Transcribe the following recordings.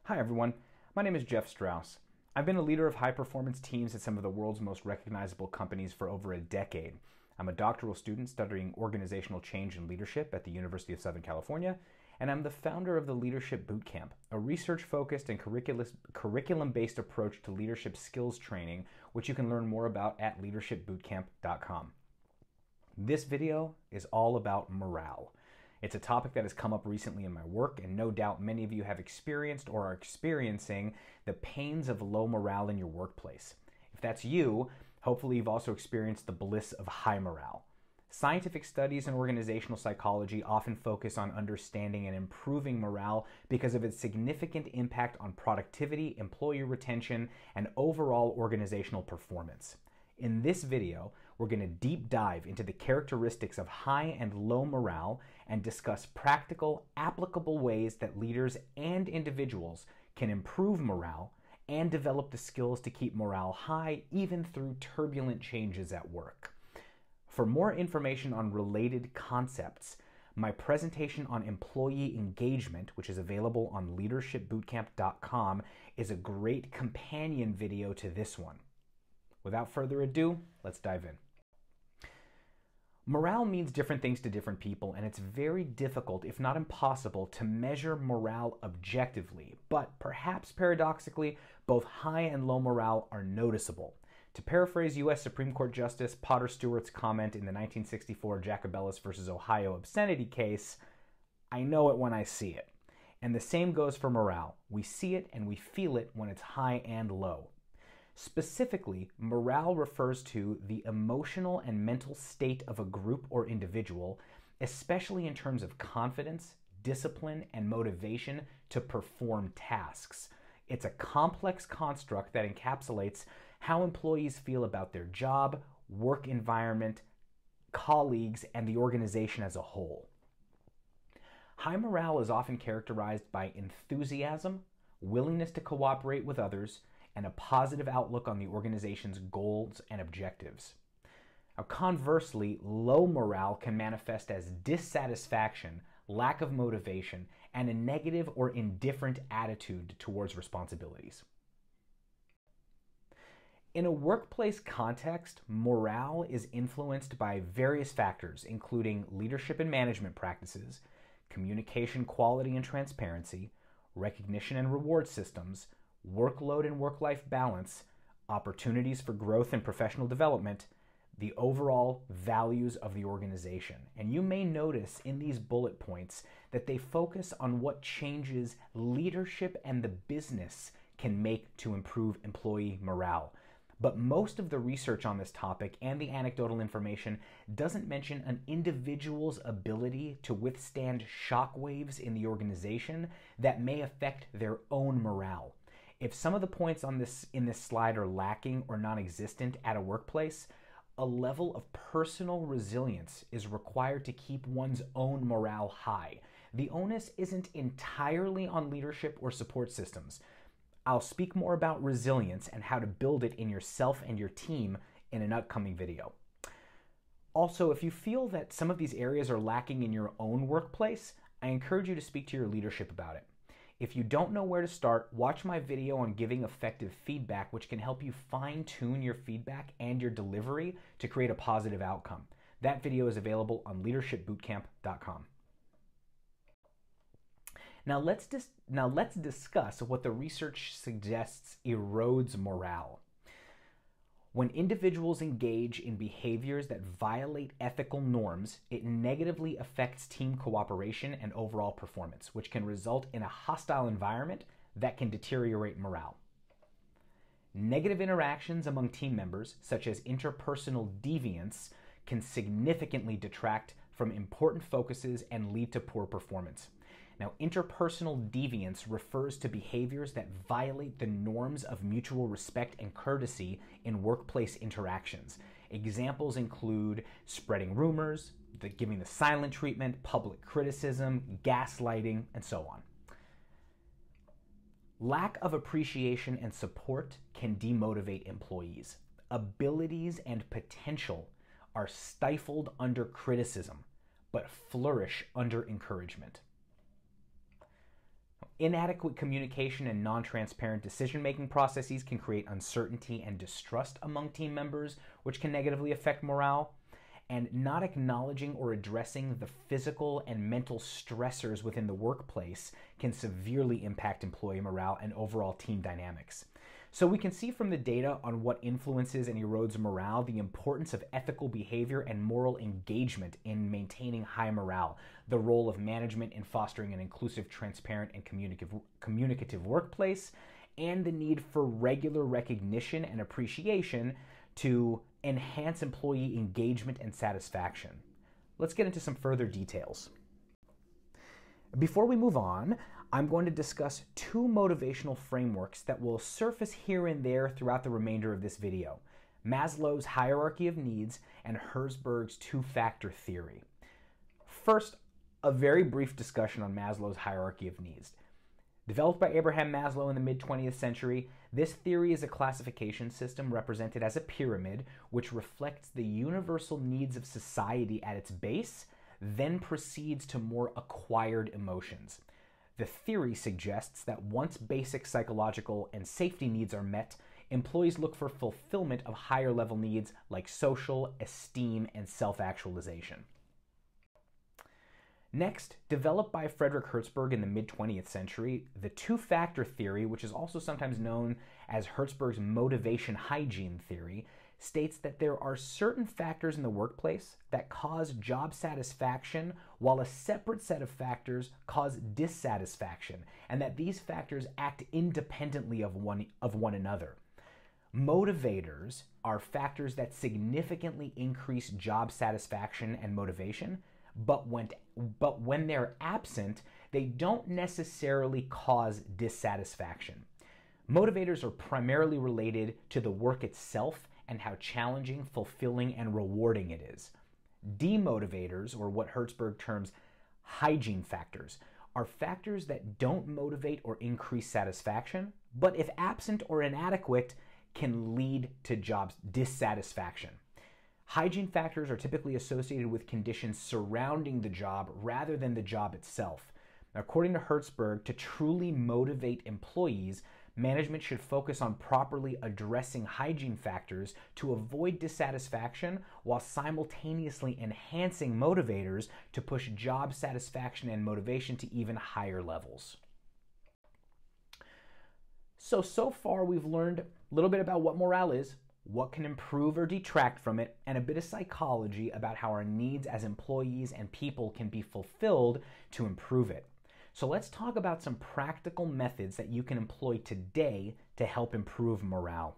Hi everyone, my name is Jeff Strauss. I've been a leader of high-performance teams at some of the world's most recognizable companies for over a decade. I'm a doctoral student studying organizational change and leadership at the University of Southern California, and I'm the founder of the Leadership Bootcamp, a research-focused and curriculum-based approach to leadership skills training, which you can learn more about at leadershipbootcamp.com. This video is all about morale. It's a topic that has come up recently in my work, and no doubt many of you have experienced or are experiencing the pains of low morale in your workplace. If that's you, hopefully you've also experienced the bliss of high morale. Scientific studies in organizational psychology often focus on understanding and improving morale because of its significant impact on productivity, employee retention, and overall organizational performance. In this video, we're going to deep dive into the characteristics of high and low morale and discuss practical, applicable ways that leaders and individuals can improve morale and develop the skills to keep morale high even through turbulent changes at work. For more information on related concepts, my presentation on employee engagement, which is available on leadershipbootcamp.com, is a great companion video to this one. Without further ado, let's dive in. Morale means different things to different people, and it's very difficult, if not impossible, to measure morale objectively. But perhaps paradoxically, both high and low morale are noticeable. To paraphrase U.S. Supreme Court Justice Potter Stewart's comment in the 1964 Jacobellis versus Ohio obscenity case, "I know it when I see it." And the same goes for morale. We see it and we feel it when it's high and low. Specifically, morale refers to the emotional and mental state of a group or individual, especially in terms of confidence, discipline, and motivation to perform tasks. It's a complex construct that encapsulates how employees feel about their job, work environment, colleagues, and the organization as a whole. High morale is often characterized by enthusiasm, willingness to cooperate with others, and a positive outlook on the organization's goals and objectives. Now, conversely, low morale can manifest as dissatisfaction, lack of motivation, and a negative or indifferent attitude towards responsibilities. In a workplace context, morale is influenced by various factors, including leadership and management practices, communication quality and transparency, recognition and reward systems, workload and work-life balance, opportunities for growth and professional development, the overall values of the organization. And you may notice in these bullet points that they focus on what changes leadership and the business can make to improve employee morale. But most of the research on this topic and the anecdotal information doesn't mention an individual's ability to withstand shockwaves in the organization that may affect their own morale. If some of the points in this slide are lacking or non-existent at a workplace, a level of personal resilience is required to keep one's own morale high. The onus isn't entirely on leadership or support systems. I'll speak more about resilience and how to build it in yourself and your team in an upcoming video. Also, if you feel that some of these areas are lacking in your own workplace, I encourage you to speak to your leadership about it. If you don't know where to start, watch my video on giving effective feedback, which can help you fine-tune your feedback and your delivery to create a positive outcome. That video is available on leadershipbootcamp.com. Now let's discuss what the research suggests erodes morale. When individuals engage in behaviors that violate ethical norms, it negatively affects team cooperation and overall performance, which can result in a hostile environment that can deteriorate morale. Negative interactions among team members, such as interpersonal deviance, can significantly detract from important focuses and lead to poor performance. Now, interpersonal deviance refers to behaviors that violate the norms of mutual respect and courtesy in workplace interactions. Examples include spreading rumors, giving the silent treatment, public criticism, gaslighting, and so on. Lack of appreciation and support can demotivate employees. Abilities and potential are stifled under criticism, but flourish under encouragement. Inadequate communication and non-transparent decision-making processes can create uncertainty and distrust among team members, which can negatively affect morale. And not acknowledging or addressing the physical and mental stressors within the workplace can severely impact employee morale and overall team dynamics. So we can see from the data on what influences and erodes morale the importance of ethical behavior and moral engagement in maintaining high morale, the role of management in fostering an inclusive, transparent, and communicative workplace, and the need for regular recognition and appreciation to enhance employee engagement and satisfaction. Let's get into some further details. Before we move on, I'm going to discuss two motivational frameworks that will surface here and there throughout the remainder of this video: Maslow's hierarchy of needs and Herzberg's two-factor theory. First, a very brief discussion on Maslow's hierarchy of needs. Developed by Abraham Maslow in the mid-20th century, this theory is a classification system represented as a pyramid which reflects the universal needs of society at its base, then proceeds to more acquired emotions. The theory suggests that once basic psychological and safety needs are met, employees look for fulfillment of higher level needs like social, esteem, and self-actualization. Next, developed by Frederick Herzberg in the mid-20th century, the two-factor theory, which is also sometimes known as Herzberg's motivation hygiene theory, states that there are certain factors in the workplace that cause job satisfaction while a separate set of factors cause dissatisfaction, and that these factors act independently of one another. Motivators are factors that significantly increase job satisfaction and motivation, but when they're absent, they don't necessarily cause dissatisfaction. Motivators are primarily related to the work itself and how challenging, fulfilling, and rewarding it is. Demotivators, or what Herzberg terms hygiene factors, are factors that don't motivate or increase satisfaction, but if absent or inadequate, can lead to job dissatisfaction. Hygiene factors are typically associated with conditions surrounding the job rather than the job itself. According to Herzberg, to truly motivate employees, management should focus on properly addressing hygiene factors to avoid dissatisfaction while simultaneously enhancing motivators to push job satisfaction and motivation to even higher levels. So far we've learned a little bit about what morale is, what can improve or detract from it, and a bit of psychology about how our needs as employees and people can be fulfilled to improve it. So let's talk about some practical methods that you can employ today to help improve morale.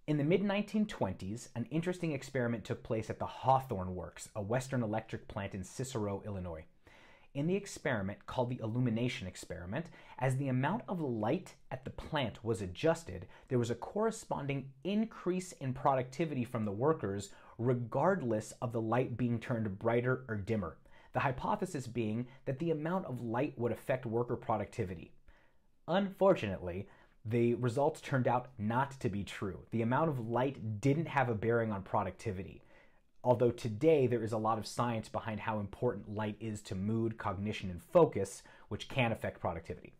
In the mid-1920s, an interesting experiment took place at the Hawthorne Works, a Western electric plant in Cicero, Illinois. In the experiment, called the illumination experiment, as the amount of light at the plant was adjusted, there was a corresponding increase in productivity from the workers, regardless of the light being turned brighter or dimmer. The hypothesis being that the amount of light would affect worker productivity. Unfortunately, the results turned out not to be true. The amount of light didn't have a bearing on productivity. Although today there is a lot of science behind how important light is to mood, cognition, and focus, which can affect productivity.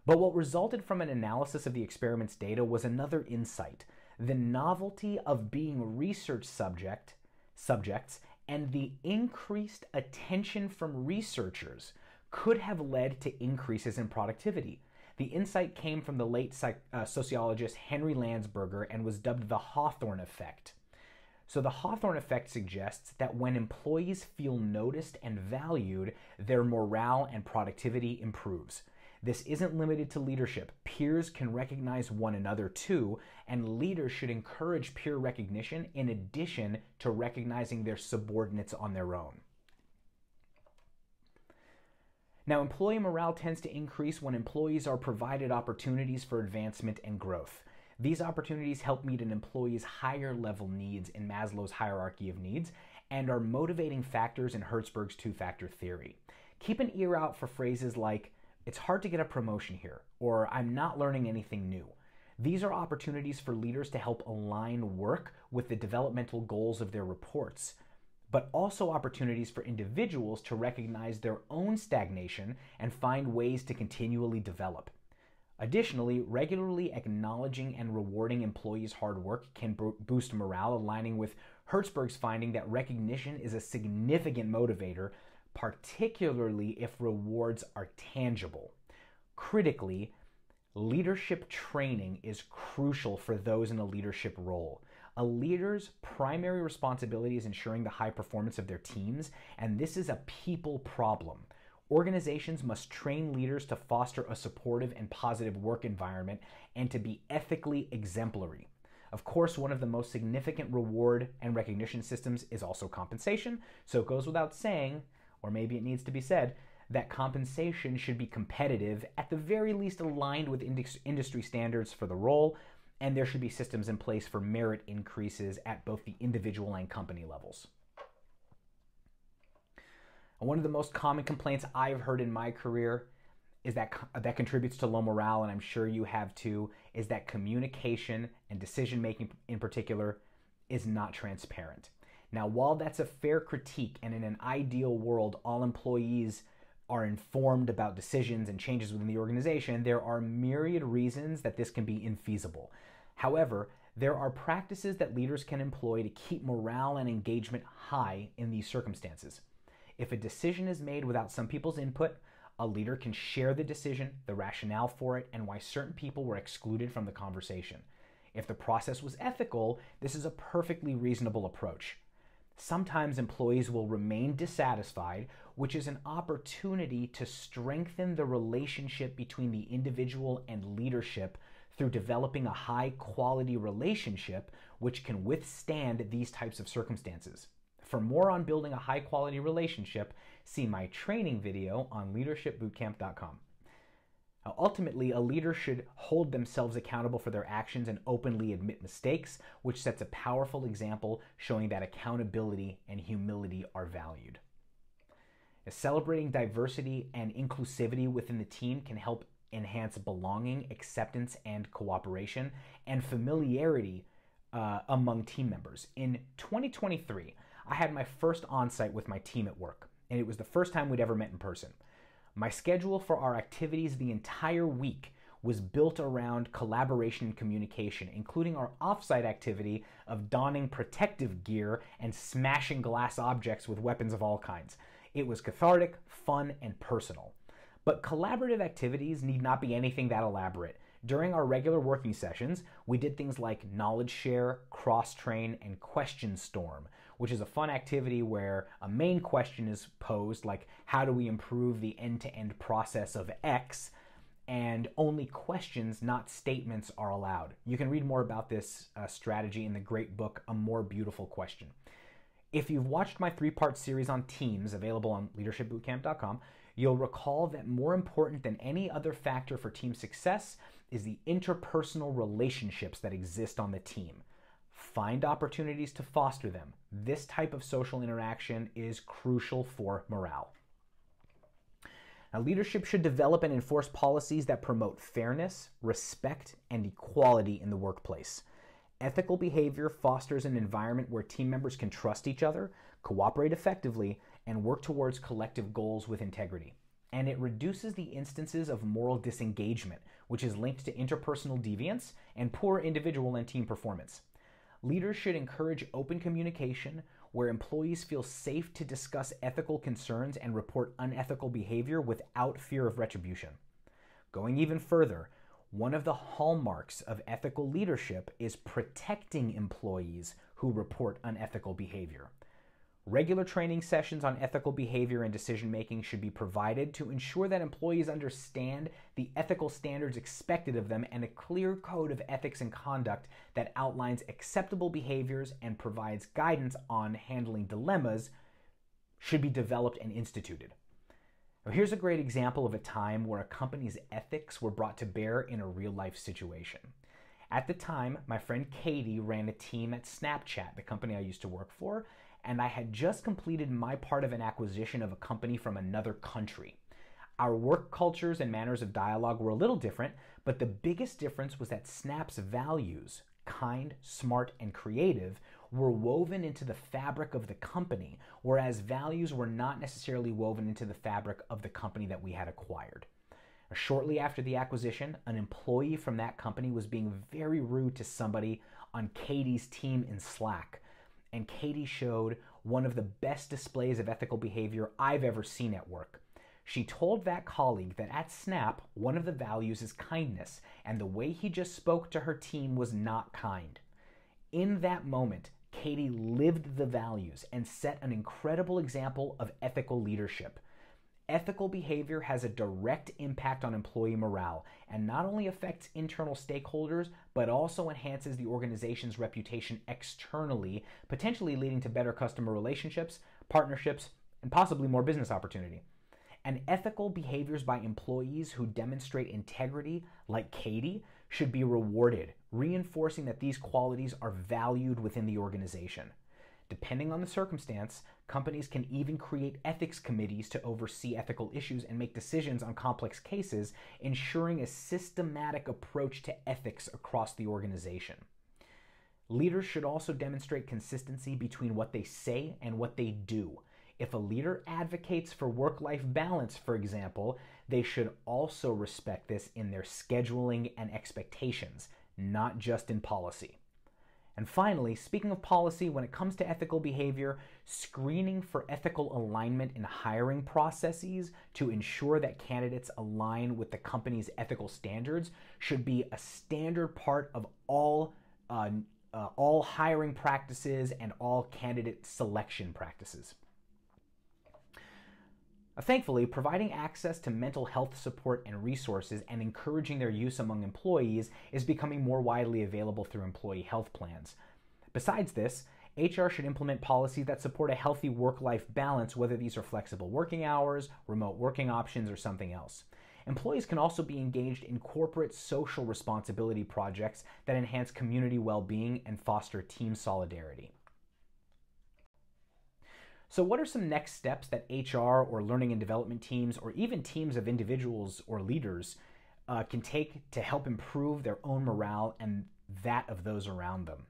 But what resulted from an analysis of the experiment's data was another insight: the novelty of being research subjects and the increased attention from researchers could have led to increases in productivity. The insight came from the late sociologist Henry Landsberger and was dubbed the Hawthorne effect. So the Hawthorne effect suggests that when employees feel noticed and valued, their morale and productivity improves. This isn't limited to leadership. Peers can recognize one another too, and leaders should encourage peer recognition in addition to recognizing their subordinates on their own. Now, employee morale tends to increase when employees are provided opportunities for advancement and growth. These opportunities help meet an employee's higher level needs in Maslow's hierarchy of needs and are motivating factors in Herzberg's two-factor theory. Keep an ear out for phrases like, "It's hard to get a promotion here," or "I'm not learning anything new." These are opportunities for leaders to help align work with the developmental goals of their reports. but also opportunities for individuals to recognize their own stagnation and find ways to continually develop. Additionally, regularly acknowledging and rewarding employees' hard work can boost morale, aligning with Hertzberg's finding that recognition is a significant motivator, particularly if rewards are tangible. Critically, leadership training is crucial for those in a leadership role. A leader's primary responsibility is ensuring the high performance of their teams, and this is a people problem. Organizations must train leaders to foster a supportive and positive work environment and to be ethically exemplary. Of course, one of the most significant reward and recognition systems is also compensation, so it goes without saying, or maybe it needs to be said, that compensation should be competitive, at the very least aligned with industry standards for the role, and there should be systems in place for merit increases at both the individual and company levels. One of the most common complaints I've heard in my career is that contributes to low morale, and I'm sure you have too, is that communication and decision-making in particular is not transparent. Now, while that's a fair critique, and in an ideal world, all employees are informed about decisions and changes within the organization, there are myriad reasons that this can be infeasible. However, there are practices that leaders can employ to keep morale and engagement high in these circumstances. If a decision is made without some people's input, a leader can share the decision, the rationale for it, and why certain people were excluded from the conversation. If the process was ethical, this is a perfectly reasonable approach. Sometimes employees will remain dissatisfied, which is an opportunity to strengthen the relationship between the individual and leadership through developing a high-quality relationship which can withstand these types of circumstances. For more on building a high-quality relationship, see my training video on leadershipbootcamp.com. Now, ultimately, a leader should hold themselves accountable for their actions and openly admit mistakes, which sets a powerful example showing that accountability and humility are valued. Now, celebrating diversity and inclusivity within the team can help enhance belonging, acceptance, and cooperation, and familiarity among team members. In 2023, I had my first on-site with my team at work, and it was the first time we'd ever met in person. My schedule for our activities the entire week was built around collaboration and communication, including our off-site activity of donning protective gear and smashing glass objects with weapons of all kinds. It was cathartic, fun, and personal. But collaborative activities need not be anything that elaborate. During our regular working sessions, we did things like knowledge share, cross-train, and question storm, which is a fun activity where a main question is posed, like how do we improve the end-to-end process of X, and only questions, not statements, are allowed. You can read more about this strategy in the great book, A More Beautiful Question. If you've watched my 3-part series on teams, available on leadershipbootcamp.com, you'll recall that more important than any other factor for team success is the interpersonal relationships that exist on the team. Find opportunities to foster them. This type of social interaction is crucial for morale. Now, leadership should develop and enforce policies that promote fairness, respect, and equality in the workplace. Ethical behavior fosters an environment where team members can trust each other, cooperate effectively, and work towards collective goals with integrity. And it reduces the instances of moral disengagement, which is linked to interpersonal deviance and poor individual and team performance. Leaders should encourage open communication where employees feel safe to discuss ethical concerns and report unethical behavior without fear of retribution. Going even further, one of the hallmarks of ethical leadership is protecting employees who report unethical behavior. Regular training sessions on ethical behavior and decision-making should be provided to ensure that employees understand the ethical standards expected of them, and a clear code of ethics and conduct that outlines acceptable behaviors and provides guidance on handling dilemmas should be developed and instituted. Now, here's a great example of a time where a company's ethics were brought to bear in a real-life situation. At the time, my friend Katie ran a team at Snapchat, the company I used to work for, and I had just completed my part of an acquisition of a company from another country. Our work cultures and manners of dialogue were a little different, but the biggest difference was that Snap's values, kind, smart, and creative, were woven into the fabric of the company, whereas values were not necessarily woven into the fabric of the company that we had acquired. Shortly after the acquisition, an employee from that company was being very rude to somebody on Katie's team in Slack. And Katie showed one of the best displays of ethical behavior I've ever seen at work. She told that colleague that at Snap, one of the values is kindness, and the way he just spoke to her team was not kind. In that moment, Katie lived the values and set an incredible example of ethical leadership. Ethical behavior has a direct impact on employee morale and not only affects internal stakeholders, but also enhances the organization's reputation externally, potentially leading to better customer relationships, partnerships, and possibly more business opportunity. And ethical behaviors by employees who demonstrate integrity, like Katie, should be rewarded, reinforcing that these qualities are valued within the organization. Depending on the circumstance, companies can even create ethics committees to oversee ethical issues and make decisions on complex cases, ensuring a systematic approach to ethics across the organization. Leaders should also demonstrate consistency between what they say and what they do. If a leader advocates for work-life balance, for example, they should also respect this in their scheduling and expectations, not just in policy. And finally, speaking of policy, when it comes to ethical behavior, screening for ethical alignment in hiring processes to ensure that candidates align with the company's ethical standards should be a standard part of all hiring practices and all candidate selection practices. Thankfully, providing access to mental health support and resources and encouraging their use among employees is becoming more widely available through employee health plans. Besides this, HR should implement policies that support a healthy work-life balance, whether these are flexible working hours, remote working options, or something else. Employees can also be engaged in corporate social responsibility projects that enhance community well-being and foster team solidarity. So what are some next steps that HR or learning and development teams or even teams of individuals or leaders can take to help improve their own morale and that of those around them?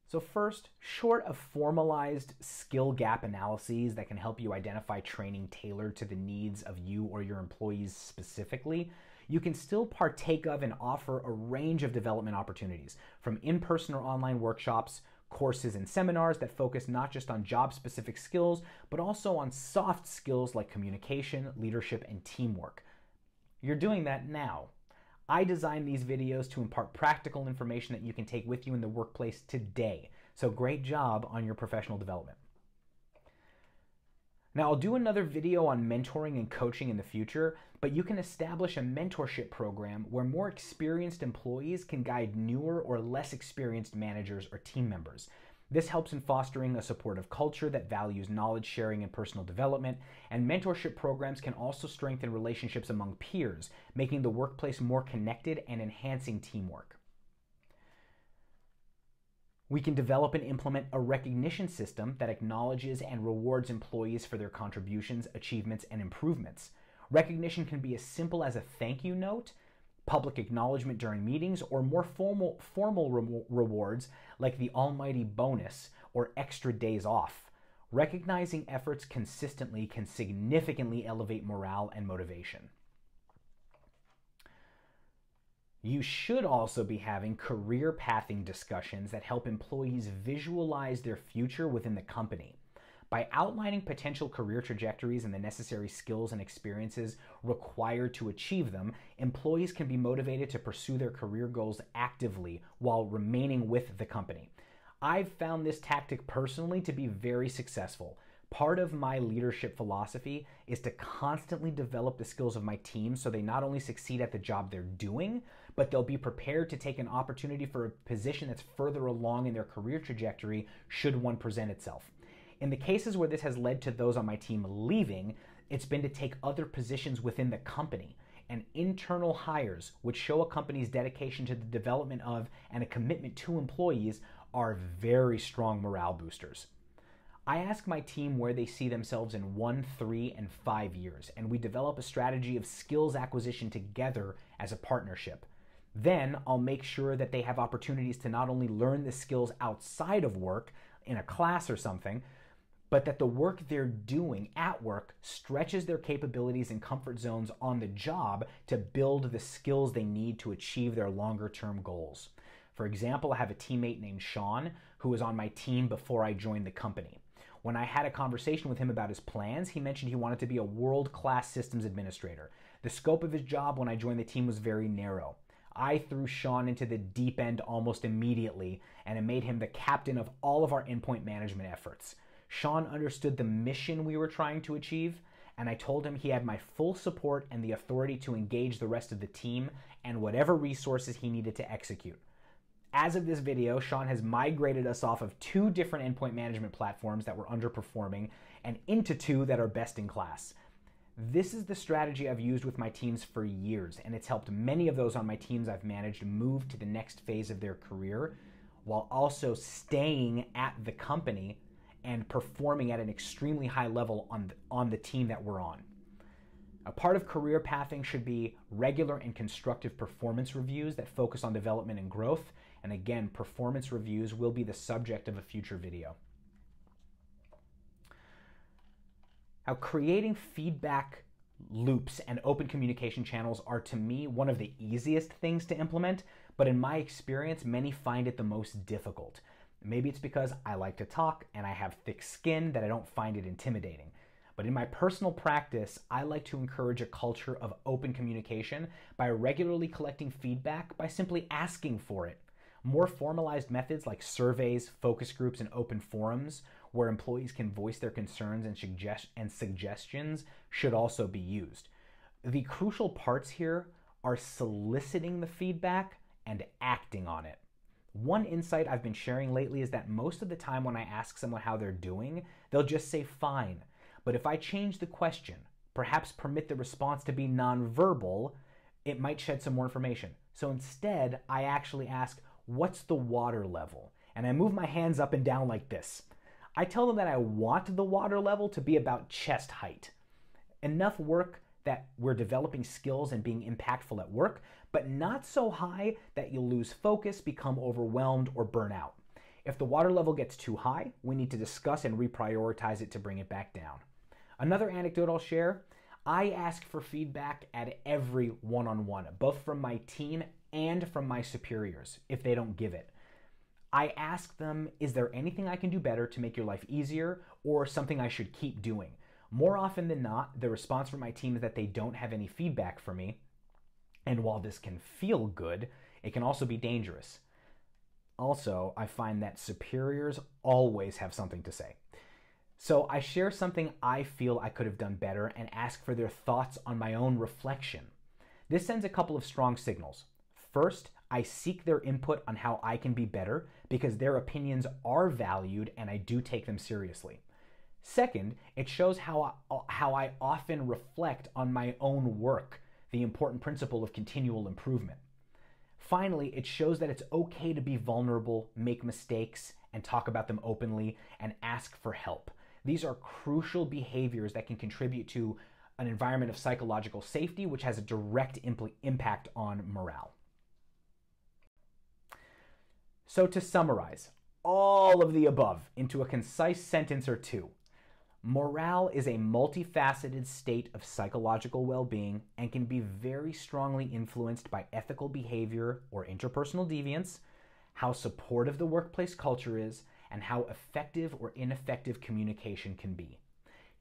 So first, short of formalized skill gap analyses that can help you identify training tailored to the needs of you or your employees specifically, you can still partake of and offer a range of development opportunities, from in-person or online workshops, courses and seminars that focus not just on job-specific skills, but also on soft skills like communication, leadership, and teamwork. You're doing that now. I designed these videos to impart practical information that you can take with you in the workplace today. So great job on your professional development. Now, I'll do another video on mentoring and coaching in the future, but you can establish a mentorship program where more experienced employees can guide newer or less experienced managers or team members. This helps in fostering a supportive culture that values knowledge sharing and personal development, and mentorship programs can also strengthen relationships among peers, making the workplace more connected and enhancing teamwork. We can develop and implement a recognition system that acknowledges and rewards employees for their contributions, achievements, and improvements. Recognition can be as simple as a thank you note, public acknowledgement during meetings, or more formal rewards like the almighty bonus or extra days off. Recognizing efforts consistently can significantly elevate morale and motivation. You should also be having career pathing discussions that help employees visualize their future within the company. By outlining potential career trajectories and the necessary skills and experiences required to achieve them, employees can be motivated to pursue their career goals actively while remaining with the company. I've found this tactic personally to be very successful. Part of my leadership philosophy is to constantly develop the skills of my team so they not only succeed at the job they're doing, but they'll be prepared to take an opportunity for a position that's further along in their career trajectory should one present itself. In the cases where this has led to those on my team leaving, it's been to take other positions within the company. And internal hires, which show a company's dedication to the development of and a commitment to employees, are very strong morale boosters. I ask my team where they see themselves in 1, 3, and 5 years, and we develop a strategy of skills acquisition together as a partnership. Then I'll make sure that they have opportunities to not only learn the skills outside of work in a class or something, but that the work they're doing at work stretches their capabilities and comfort zones on the job to build the skills they need to achieve their longer-term goals. For example, I have a teammate named Sean who was on my team before I joined the company. When I had a conversation with him about his plans, he mentioned he wanted to be a world-class systems administrator. The scope of his job when I joined the team was very narrow. I threw Sean into the deep end almost immediately, and it made him the captain of all of our endpoint management efforts. Sean understood the mission we were trying to achieve, and I told him he had my full support and the authority to engage the rest of the team and whatever resources he needed to execute. As of this video, Sean has migrated us off of 2 different endpoint management platforms that were underperforming and into 2 that are best in class. This is the strategy I've used with my teams for years, and it's helped many of those on my teams I've managed move to the next phase of their career while also staying at the company and performing at an extremely high level on the team that we're on. A part of career pathing should be regular and constructive performance reviews that focus on development and growth. And again, performance reviews will be the subject of a future video. Now, creating feedback loops and open communication channels are, to me, one of the easiest things to implement, but in my experience, many find it the most difficult. Maybe it's because I like to talk and I have thick skin that I don't find it intimidating. But in my personal practice, I like to encourage a culture of open communication by regularly collecting feedback by simply asking for it. More formalized methods like surveys, focus groups, and open forums where employees can voice their concerns and suggestions should also be used. The crucial parts here are soliciting the feedback and acting on it. One insight I've been sharing lately is that most of the time when I ask someone how they're doing, they'll just say fine. But if I change the question, perhaps permit the response to be nonverbal, it might shed some more information. So instead, I actually ask, what's the water level? And I move my hands up and down like this. I tell them that I want the water level to be about chest height. Enough work that we're developing skills and being impactful at work, but not so high that you'll lose focus, become overwhelmed, or burn out. If the water level gets too high, we need to discuss and reprioritize it to bring it back down. Another anecdote I'll share, I ask for feedback at every one-on-one, both from my team and from my superiors, if they don't give it. I ask them, is there anything I can do better to make your life easier or something I should keep doing? More often than not, the response from my team is that they don't have any feedback for me. And while this can feel good, it can also be dangerous. Also, I find that superiors always have something to say. So I share something I feel I could have done better and ask for their thoughts on my own reflection. This sends a couple of strong signals. First, I seek their input on how I can be better because their opinions are valued and I do take them seriously. Second, it shows how I often reflect on my own work, the important principle of continual improvement. Finally, it shows that it's okay to be vulnerable, make mistakes, and talk about them openly and ask for help. These are crucial behaviors that can contribute to an environment of psychological safety, which has a direct impact on morale. So to summarize all of the above into a concise sentence or two, morale is a multifaceted state of psychological well-being and can be very strongly influenced by ethical behavior or interpersonal deviance, how supportive the workplace culture is, and how effective or ineffective communication can be.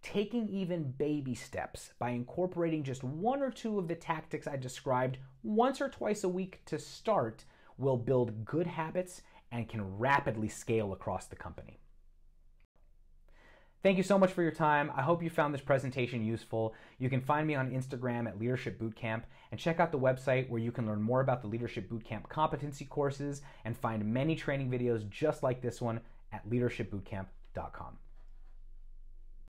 Taking even baby steps by incorporating just 1 or 2 of the tactics I described once or twice a week to start will build good habits and can rapidly scale across the company. Thank you so much for your time. I hope you found this presentation useful. You can find me on Instagram at Leadership Bootcamp and check out the website where you can learn more about the Leadership Bootcamp competency courses and find many training videos just like this one at leadershipbootcamp.com.